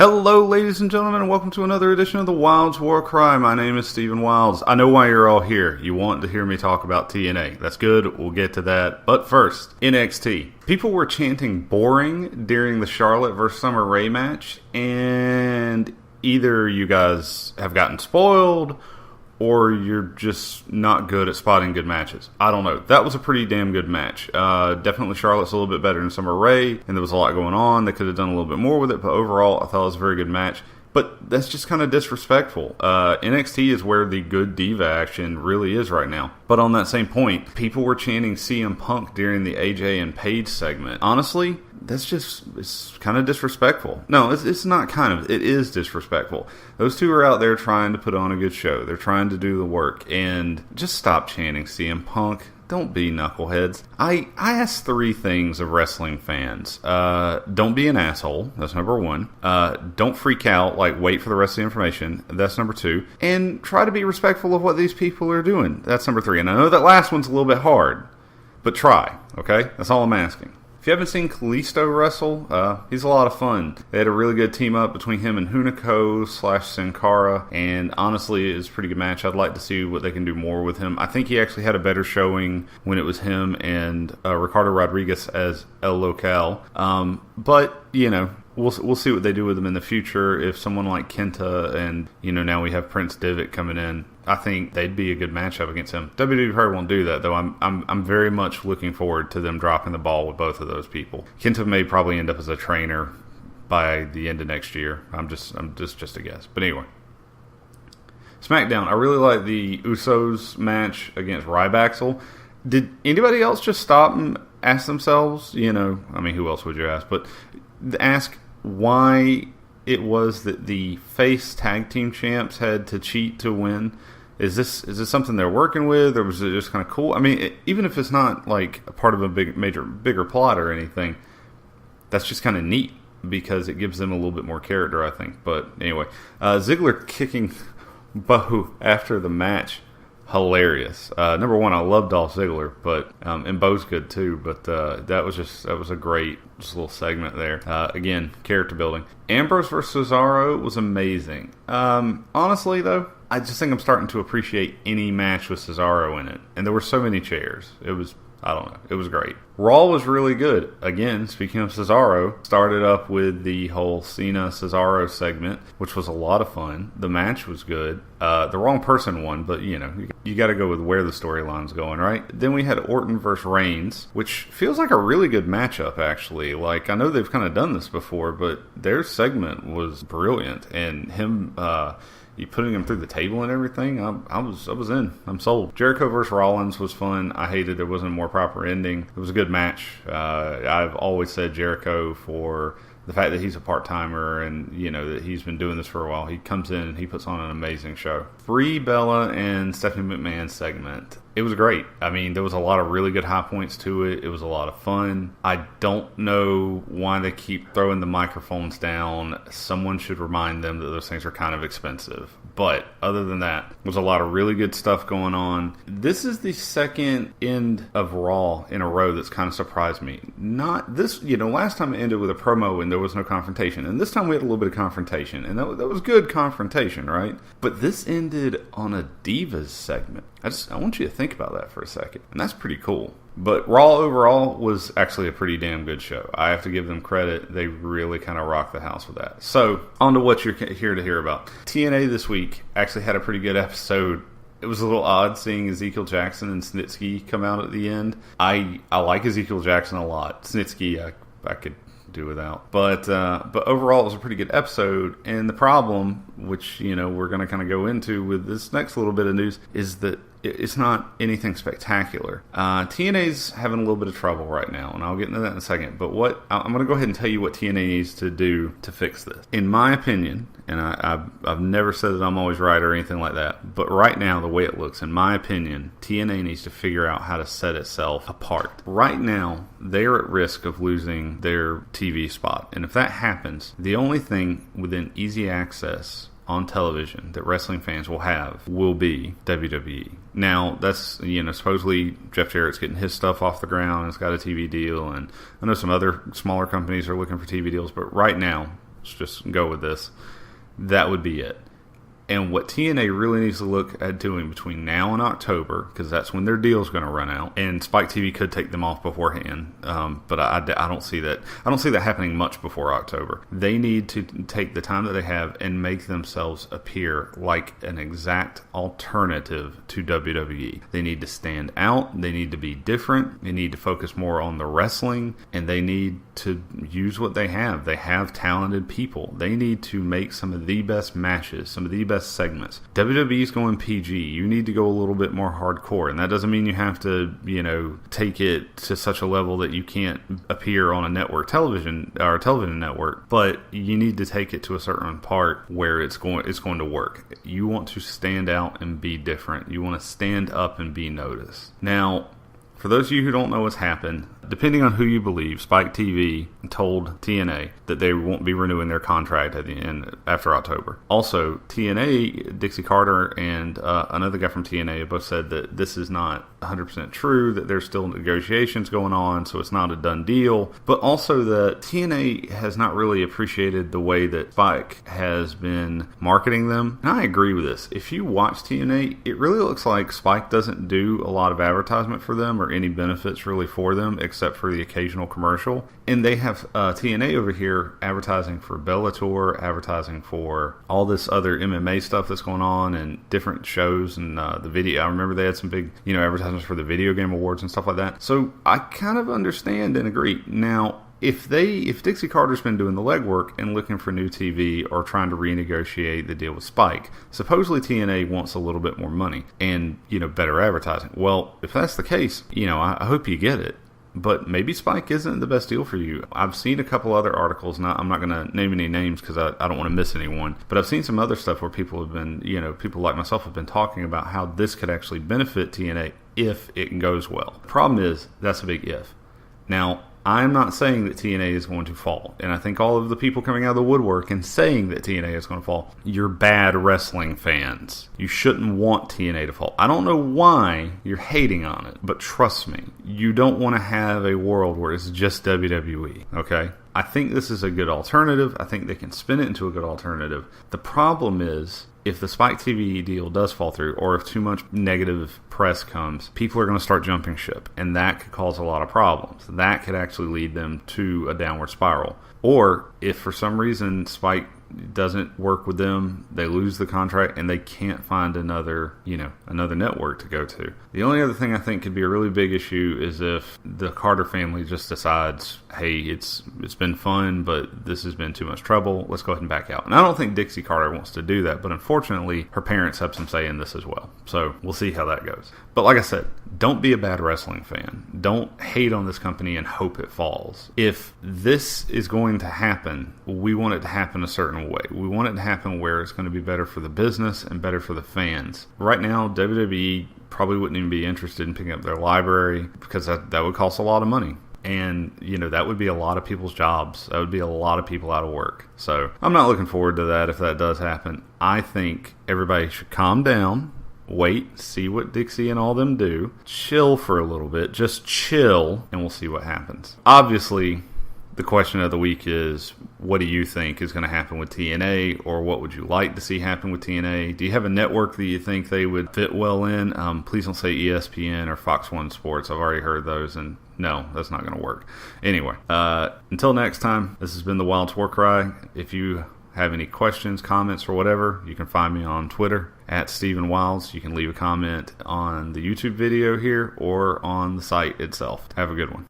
Hello, ladies and gentlemen, and welcome to another edition of the Wilds War Cry. My name is Stephen Wilds. I know why you're all here. You want to hear me talk about TNA. That's good. We'll get to that. But first, NXT. People were chanting boring during the Charlotte vs. Summer Rae match, and either you guys have gotten spoiled or you're just not good at spotting good matches. I don't know. That was a pretty damn good match. Definitely Charlotte's a little bit better than Summer Rae, and there was a lot going on. They could have done a little bit more with it, but overall, I thought it was a very good match. But that's just kind of disrespectful. NXT is where the good diva action really is right now. But on that same point, people were chanting CM Punk during the AJ and Paige segment. Honestly, it's kind of disrespectful. No, it's not kind of. It is disrespectful. Those two are out there trying to put on a good show. They're trying to do the work. And just stop chanting CM Punk. Don't be knuckleheads. I ask three things of wrestling fans. Don't be an asshole. That's number one. Don't freak out. Wait for the rest of the information. That's number two. And try to be respectful of what these people are doing. That's number three. And I know that last one's a little bit hard, but try. Okay? That's all I'm asking. If you haven't seen Kalisto wrestle, he's a lot of fun. They had a really good team up between him and Hunico / Sin Cara, and honestly, it's a pretty good match. I'd like to see what they can do more with him. I think he actually had a better showing when it was him and Ricardo Rodriguez as El Local. But, you know, we'll see what they do with him in the future. If someone like Kenta and, you know, now we have Prince Devitt coming in, I think they'd be a good matchup against him. WWE probably won't do that, though. I'm very much looking forward to them dropping the ball with both of those people. Kenta may probably end up as a trainer by the end of next year. I'm just a guess. But anyway, SmackDown. I really like the Usos match against Rybaxel. Did anybody else just stop and ask themselves? You know, I mean, who else would you ask? But ask why it was that the face tag team champs had to cheat to win. Is this something they're working with, or was it just kind of cool? I mean, even if it's not like a part of a bigger plot or anything, that's just kind of neat because it gives them a little bit more character, I think. But anyway, Ziggler kicking Bo after the match, hilarious. Number one, I love Dolph Ziggler, but and Bo's good too. But that was a great just little segment there. Again, character building. Ambrose versus Cesaro was amazing. Honestly, though, I just think I'm starting to appreciate any match with Cesaro in it. And there were so many chairs. It was great. Raw was really good. Again, speaking of Cesaro, started up with the whole Cena-Cesaro segment, which was a lot of fun. The match was good. The wrong person won, but, you know, you got to go with where the storyline's going, right? Then we had Orton versus Reigns, which feels like a really good matchup, actually. Like, I know they've kind of done this before, but their segment was brilliant. And him... you putting him through the table and everything, I was in. I'm sold. Jericho versus Rollins was fun. I hated there wasn't a more proper ending. It was a good match. I've always said Jericho for the fact that he's a part-timer and, you know, that he's been doing this for a while. He comes in and he puts on an amazing show. Brie Bella and Stephanie McMahon segment. It was great. I mean, there was a lot of really good high points to it. It was a lot of fun. I don't know why they keep throwing the microphones down. Someone should remind them that those things are kind of expensive. But other than that, there was a lot of really good stuff going on. This is the second end of Raw in a row that's kind of surprised me. Not this, you know, last time it ended with a promo and there was no confrontation. And this time we had a little bit of confrontation. And that was good confrontation, right? But this ended on a Divas segment. I want you to think about that for a second. And that's pretty cool. But Raw overall was actually a pretty damn good show. I have to give them credit. They really kind of rocked the house with that. So, on to what you're here to hear about. TNA this week actually had a pretty good episode. It was a little odd seeing Ezekiel Jackson and Snitsky come out at the end. I like Ezekiel Jackson a lot. Snitsky, I could do without. But overall, it was a pretty good episode. And the problem, which, you know, we're going to kind of go into with this next little bit of news, is that it's not anything spectacular. TNA's having a little bit of trouble right now, and I'll get into that in a second. But I'm going to go ahead and tell you what TNA needs to do to fix this. In my opinion, and I've never said that I'm always right or anything like that, but right now, the way it looks, in my opinion, TNA needs to figure out how to set itself apart. Right now, they're at risk of losing their TV spot. And if that happens, the only thing within easy access on television that wrestling fans will have will be WWE. Now, that's, you know, supposedly Jeff Jarrett's getting his stuff off the ground and has got a TV deal, and I know some other smaller companies are looking for TV deals, but right now, let's just go with this. That would be it. And what TNA really needs to look at doing between now and October, because that's when their deal is going to run out, and Spike TV could take them off beforehand, but I don't see that. I don't see that happening much before October. They need to take the time that they have and make themselves appear like an exact alternative to WWE. They need to stand out. They need to be different. They need to focus more on the wrestling, and they need to use what they have. They have talented people. They need to make some of the best matches, some of the best segments. WWE's going PG. You need to go a little bit more hardcore, and that doesn't mean you have to, take it to such a level that you can't appear on a network television or a television network, but you need to take it to a certain part where it's going to work. You want to stand out and be different. You want to stand up and be noticed. Now, for those of you who don't know what's happened, depending on who you believe, Spike TV told TNA that they won't be renewing their contract at the end after October. Also, TNA, Dixie Carter, and another guy from TNA have both said that this is not 100% true, that there's still negotiations going on, so it's not a done deal. But also that TNA has not really appreciated the way that Spike has been marketing them. And I agree with this. If you watch TNA, it really looks like Spike doesn't do a lot of advertisement for them or any benefits really for them, except for the occasional commercial. And they have TNA over here advertising for Bellator, advertising for all this other MMA stuff that's going on and different shows and the video. I remember they had some big, advertisements for the video game awards and stuff like that. So I kind of understand and agree. Now, if Dixie Carter's been doing the legwork and looking for new TV or trying to renegotiate the deal with Spike, supposedly TNA wants a little bit more money and, better advertising. Well, if that's the case, I hope you get it. But maybe Spike isn't the best deal for you. I've seen a couple other articles, and I'm not going to name any names because I don't want to miss anyone. But I've seen some other stuff where people have been, people like myself have been talking about how this could actually benefit TNA if it goes well. The problem is, that's a big if. Now, I'm not saying that TNA is going to fall. And I think all of the people coming out of the woodwork and saying that TNA is going to fall, you're bad wrestling fans. You shouldn't want TNA to fall. I don't know why you're hating on it, but trust me, you don't want to have a world where it's just WWE, okay? I think this is a good alternative. I think they can spin it into a good alternative. The problem is, if the Spike TV deal does fall through, or if too much negative press comes, people are going to start jumping ship, and that could cause a lot of problems. That could actually lead them to a downward spiral. Or if for some reason Spike doesn't work with them, they lose the contract and they can't find another network to go to. The only other thing I think could be a really big issue is if the Carter family just decides, hey, it's been fun, but this has been too much trouble. Let's go ahead and back out. And I don't think Dixie Carter wants to do that, but unfortunately, her parents have some say in this as well. So we'll see how that goes. But like I said, don't be a bad wrestling fan. Don't hate on this company and hope it falls. If this is going to happen, we want it to happen a certain way. We want it to happen where it's going to be better for the business and better for the fans. Right now, WWE probably wouldn't even be interested in picking up their library because that would cost a lot of money. And, that would be a lot of people's jobs. That would be a lot of people out of work. So I'm not looking forward to that if that does happen. I think everybody should calm down, wait, see what Dixie and all them do, chill for a little bit, just chill, and we'll see what happens. Obviously, the question of the week is, what do you think is going to happen with TNA, or what would you like to see happen with TNA? Do you have a network that you think they would fit well in? Please don't say ESPN or Fox 1 Sports. I've already heard those, and no, that's not going to work. Anyway, until next time, this has been the Wild War Cry. If you have any questions, comments, or whatever, you can find me on Twitter at Stephen Wilds. You can leave a comment on the YouTube video here or on the site itself. Have a good one.